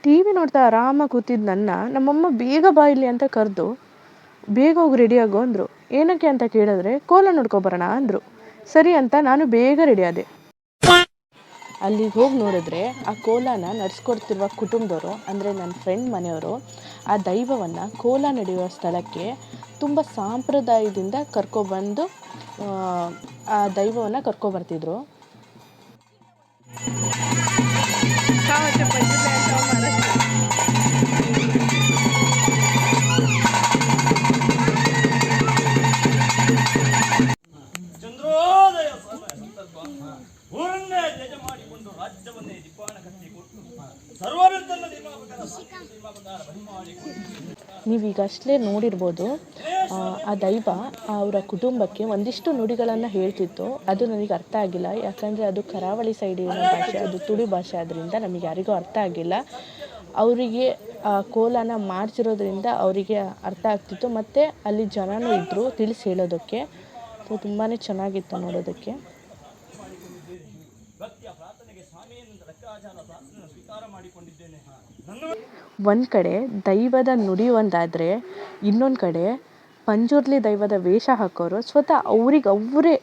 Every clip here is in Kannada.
ಟಿ ವಿ ನೋಡ್ತಾ ಆರಾಮಾಗಿ ಕೂತಿದ್ದು ನಮ್ಮಮ್ಮ ಬೇಗ ಬಾ ಇಲ್ಲಿ ಅಂತ ಕರೆದು ಬೇಗ ಹೋಗಿ ರೆಡಿ ಆಗು ಅಂದರು. ಏನಕ್ಕೆ ಅಂತ ಕೇಳಿದ್ರೆ ಕೋಲ ನೋಡ್ಕೊಬರೋಣ ಅಂದರು. ಸರಿ ಅಂತ ನಾನು ಬೇಗ ರೆಡಿ ಆದೆ. ಅಲ್ಲಿಗೆ ಹೋಗಿ ನೋಡಿದ್ರೆ ಆ ಕೋಲನ ನಡೆಸ್ಕೊಡ್ತಿರುವ ಕುಟುಂಬದವರು ಅಂದರೆ ನನ್ನ ಫ್ರೆಂಡ್ ಮನೆಯವರು ಆ ದೈವವನ್ನು ಕೋಲ ನಡೆಯುವ ಸ್ಥಳಕ್ಕೆ ತುಂಬ ಸಾಂಪ್ರದಾಯದಿಂದ ಕರ್ಕೊಬಂದು ಆ ದೈವವನ್ನು ಕರ್ಕೊಬರ್ತಿದ್ರು. ನೀವೀಗ ಅಷ್ಟೇ ನೋಡಿರ್ಬೋದು, ಆ ದೈವ ಅವರ ಕುಟುಂಬಕ್ಕೆ ಒಂದಿಷ್ಟು ನುಡಿಗಳನ್ನು ಹೇಳ್ತಿತ್ತು. ಅದು ನನಗೆ ಅರ್ಥ ಆಗಿಲ್ಲ, ಯಾಕಂದರೆ ಅದು ಕರಾವಳಿ ಸೈಡಿನ ಭಾಷೆ, ಅದು ತುಳು ಭಾಷೆ ಆದ್ದರಿಂದ ನಮಗೆ ಯಾರಿಗೂ ಅರ್ಥ ಆಗಿಲ್ಲ. ಅವರಿಗೆ ಆ ಕೋಲನ ಮಾಡ್ತಿರೋದ್ರಿಂದ ಅವರಿಗೆ ಅರ್ಥ ಆಗ್ತಿತ್ತು, ಮತ್ತು ಅಲ್ಲಿ ಜನನೂ ಇದ್ದರು ತಿಳಿಸಿ ಹೇಳೋದಕ್ಕೆ. ಸೊ ತುಂಬಾ ಚೆನ್ನಾಗಿತ್ತು ನೋಡೋದಕ್ಕೆ. ಒಂದು ಕಡೆ ದೈವದ ನುಡಿ ಒಂದಾದರೆ, ಇನ್ನೊಂದು ಕಡೆ ಪಂಜುರ್ಲಿ ದೈವದ ವೇಷ ಹಾಕೋರು ಸ್ವತಃ ಅವರೇ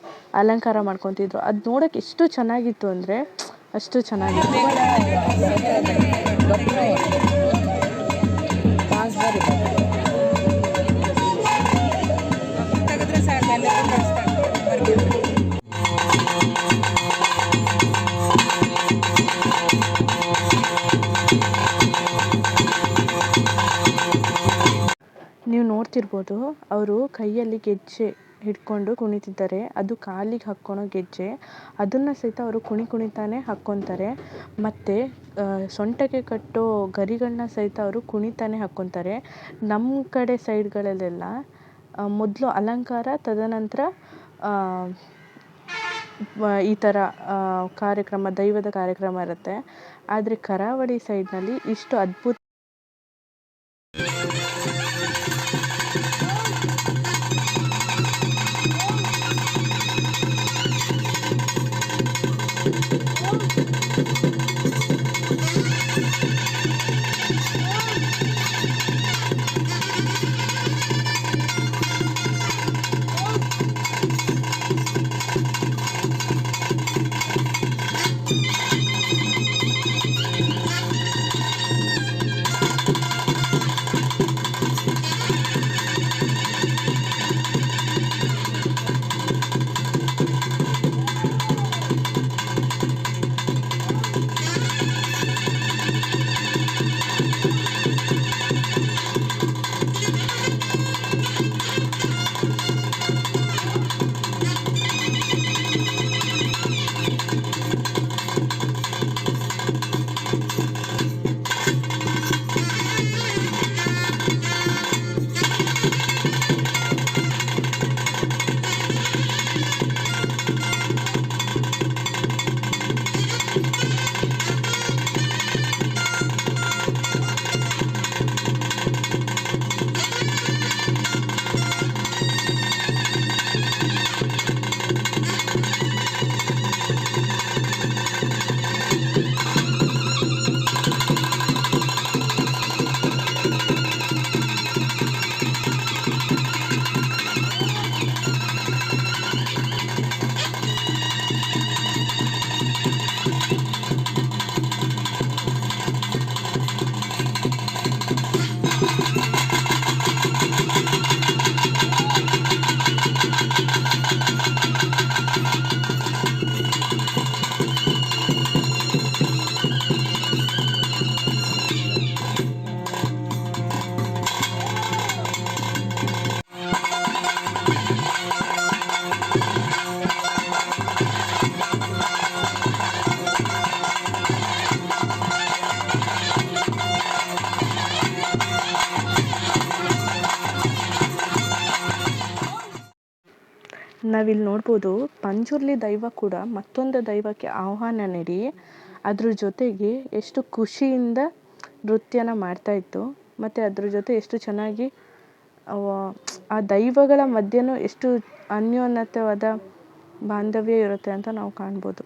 ಅಲಂಕಾರ ಮಾಡ್ಕೊತಿದ್ರು. ಅದು ನೋಡೋಕೆ ಎಷ್ಟು ಚೆನ್ನಾಗಿತ್ತು ಅಂದರೆ ಅಷ್ಟು ಚೆನ್ನಾಗಿತ್ತು. ನೀವು ನೋಡ್ತಿರ್ಬೋದು, ಅವರು ಕೈಯಲ್ಲಿ ಗೆಜ್ಜೆ ಹಿಡ್ಕೊಂಡು ಕುಣಿತಿದ್ದಾರೆ. ಅದು ಕಾಲಿಗೆ ಹಾಕ್ಕೊಳೋ ಗೆಜ್ಜೆ, ಅದನ್ನು ಸಹಿತ ಅವರು ಕುಣಿತಾನೆ ಹಾಕ್ಕೊತಾರೆ. ಮತ್ತು ಸೊಂಟಕ್ಕೆ ಕಟ್ಟೋ ಗರಿಗಳನ್ನ ಸಹಿತ ಅವರು ಕುಣಿತಾನೆ ಹಾಕ್ಕೊತಾರೆ. ನಮ್ಮ ಕಡೆ ಸೈಡ್ಗಳಲ್ಲೆಲ್ಲ ಮೊದಲು ಅಲಂಕಾರ, ತದನಂತರ ಈ ಥರ ಕಾರ್ಯಕ್ರಮ, ದೈವದ ಕಾರ್ಯಕ್ರಮ ಇರುತ್ತೆ. ಆದರೆ ಕರಾವಳಿ ಸೈಡ್ನಲ್ಲಿ ಇಷ್ಟು ಅದ್ಭುತ ನಾವಿಲ್ಲಿ ನೋಡ್ಬೋದು, ಪಂಜುರ್ಲಿ ದೈವ ಕೂಡ ಮತ್ತೊಂದು ದೈವಕ್ಕೆ ಆಹ್ವಾನ ನೀಡಿ ಅದ್ರ ಜೊತೆಗೆ ಎಷ್ಟು ಖುಷಿಯಿಂದ ನೃತ್ಯನ ಮಾಡ್ತಾಯಿತ್ತು. ಮತ್ತು ಅದ್ರ ಜೊತೆ ಎಷ್ಟು ಚೆನ್ನಾಗಿ ಆ ದೈವಗಳ ಮಧ್ಯೆನೂ ಎಷ್ಟು ಅನ್ಯೋನ್ಯತೆವಾದ ಬಾಂಧವ್ಯ ಇರುತ್ತೆ ಅಂತ ನಾವು ಕಾಣ್ಬೋದು.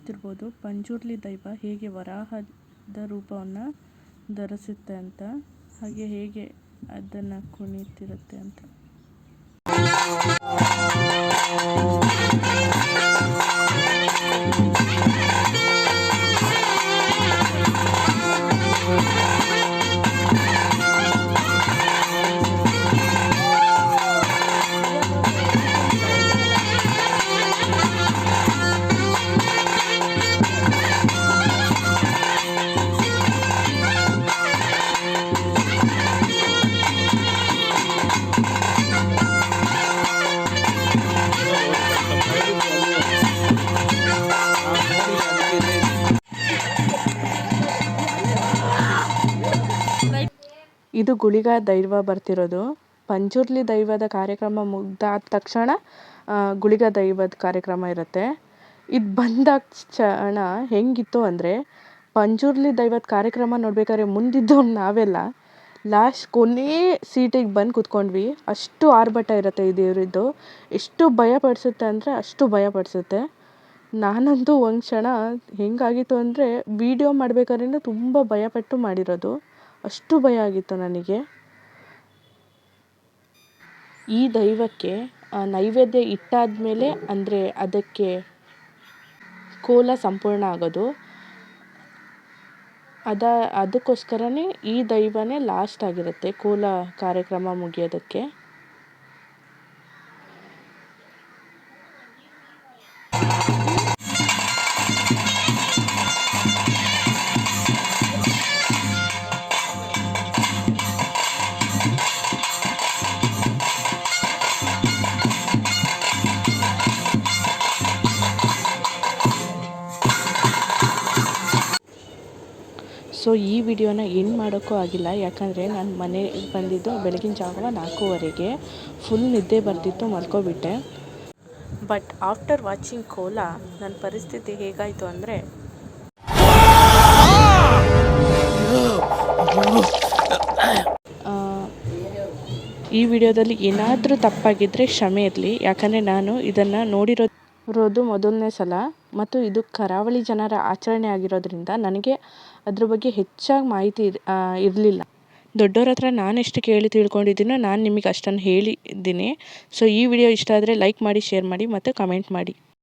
ನೋಡ್ತಿರ್ಬೋದು ಪಂಜುರ್ಲಿ ದೈವ ಹೇಗೆ ವರಾಹದ ರೂಪವನ್ನು ಧರಿಸುತ್ತೆ ಅಂತ, ಹಾಗೆ ಹೇಗೆ ಅದನ್ನು ಕುಣಿತಿರುತ್ತೆ ಅಂತ. ಇದು ಗುಳಿಗ ದೈವ ಬರ್ತಿರೋದು. ಪಂಜುರ್ಲಿ ದೈವದ ಕಾರ್ಯಕ್ರಮ ಮುಗ್ದಾದ ತಕ್ಷಣ ಗುಳಿಗ ದೈವದ ಕಾರ್ಯಕ್ರಮ ಇರುತ್ತೆ. ಇದು ಬಂದ ಕ್ಷಣ ಹೆಂಗಿತ್ತು ಅಂದರೆ, ಪಂಜುರ್ಲಿ ದೈವದ ಕಾರ್ಯಕ್ರಮ ನೋಡ್ಬೇಕಾದ್ರೆ ಮುಂದಿದ್ದವ್ರು ನಾವೆಲ್ಲ ಲಾಸ್ಟ್ ಕೊನೆ ಸೀಟಿಗೆ ಬಂದು ಕೂತ್ಕೊಂಡ್ವಿ. ಅಷ್ಟು ಆರ್ಭಟ ಇರುತ್ತೆ ಈ ದೇವರಿದ್ದು. ಎಷ್ಟು ಭಯ ಪಡಿಸುತ್ತೆ ಅಂದರೆ ಅಷ್ಟು ಭಯ ಪಡಿಸುತ್ತೆ. ನಾನಂತೂ ಒಂದು ಕ್ಷಣ ಹೆಂಗಾಗಿತ್ತು ಅಂದರೆ, ವಿಡಿಯೋ ಮಾಡ್ಬೇಕಾದ್ರೆ ತುಂಬ ಭಯಪಟ್ಟು ಮಾಡಿರೋದು. ಅಷ್ಟು ಭಯ ಆಗಿತ್ತು ನನಗೆ. ಈ ದೈವಕ್ಕೆ ನೈವೇದ್ಯ ಇಟ್ಟಾದಮೇಲೆ ಅಂದರೆ ಅದಕ್ಕೆ ಕೋಲ ಸಂಪೂರ್ಣ ಆಗೋದು. ಅದಕ್ಕೋಸ್ಕರನೇ ಈ ದೈವನೇ ಲಾಸ್ಟ್ ಆಗಿರುತ್ತೆ ಕೋಲ ಕಾರ್ಯಕ್ರಮ ಮುಗಿಯೋದಕ್ಕೆ. ಸೊ ಈ ವಿಡಿಯೋನ ಎಂಡ್ ಮಾಡೋಕ್ಕೂ ಆಗಿಲ್ಲ, ಯಾಕಂದರೆ ನಾನು ಮನೆಗೆ ಬಂದಿದ್ದು ಬೆಳಗಿನ ಜಾವ 4:15. ಫುಲ್ ನಿದ್ದೆ ಬರ್ತಿತ್ತು, ಮಲ್ಕೊಬಿಟ್ಟೆ. ಬಟ್ ಆಫ್ಟರ್ ವಾಚಿಂಗ್ ಕೋಲ ನನ್ನ ಪರಿಸ್ಥಿತಿ ಹೇಗಾಯಿತು ಅಂದರೆ, ಈ ವಿಡಿಯೋದಲ್ಲಿ ಏನಾದರೂ ತಪ್ಪಾಗಿದ್ದರೆ ಕ್ಷಮೆ ಇರಲಿ. ಯಾಕಂದರೆ ನಾನು ಇದನ್ನು ನೋಡಿರೋದು ಮೊದಲನೇ ಸಲ ಮತ್ತು ಇದು ಕರಾವಳಿ ಜನರ ಆಚರಣೆ ಆಗಿರೋದ್ರಿಂದ ನನಗೆ ಅದ್ರ ಬಗ್ಗೆ ಹೆಚ್ಚಾಗಿ ಮಾಹಿತಿ ಇರಲಿಲ್ಲ. ದೊಡ್ಡವ್ರ ಹತ್ರ ನಾನು ಎಷ್ಟು ಕೇಳಿ ತಿಳ್ಕೊಂಡಿದ್ದೀನೋ ನಾನು ನಿಮಗೆ ಅಷ್ಟನ್ನು ಹೇಳಿದ್ದೀನಿ. ಸೊ ಈ ವಿಡಿಯೋ ಇಷ್ಟ ಆದರೆ ಲೈಕ್ ಮಾಡಿ, ಶೇರ್ ಮಾಡಿ ಮತ್ತು ಕಮೆಂಟ್ ಮಾಡಿ.